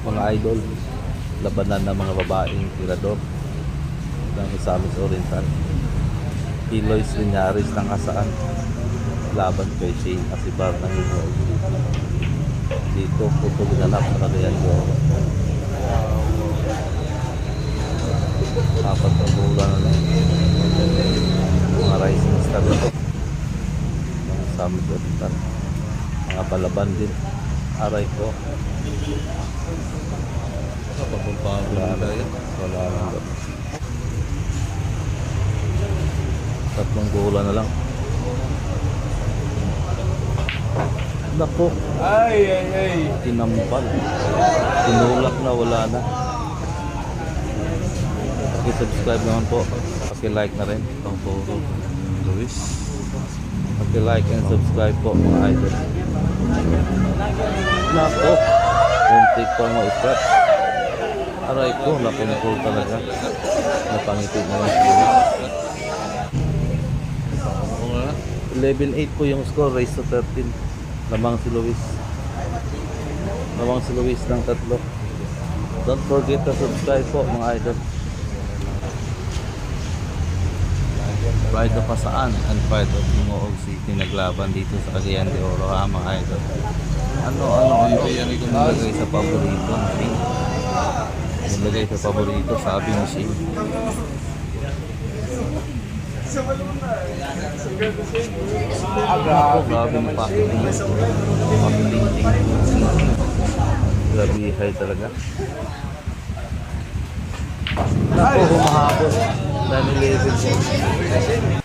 mga idol, labanan ng mga babaeng tirador ng Misamis Oriental. Eloy Linyares ng Kasaan laban kay Shane Asibar ng Hinoy. Dito puto ginanap sa Cagayan de Oro. Apat na bulan na lang mga rising star na ng Misamis Oriental. Mga palaban din, aray ko. Wala lang. Tatlong bulan na lang. Nako, Ay. tinampal. Tinulak na, wala na. Subscribe naman po. Paki-like na rin. Puro Luis. Paki-like and subscribe po mga idol. Nako, muntik pa mo i-scratch. Aray ko, napuntul talaga. Napangiti na yung sila. 11-8 po yung score, race to 13. Lamang si Luis. Lamang si Luis ng tatlo. Don't forget to subscribe po mga idol. Pride of Pasaan and Pride of Moog City naglaban dito sa Cagayan de Oro ha mga idol. Ano nilagay sa paborito natin. Nilagay sa paborito sabi ni Shane. Ako, grabe yung pakiting. Grabe high talaga. Ako, humahabol. 9-11 po.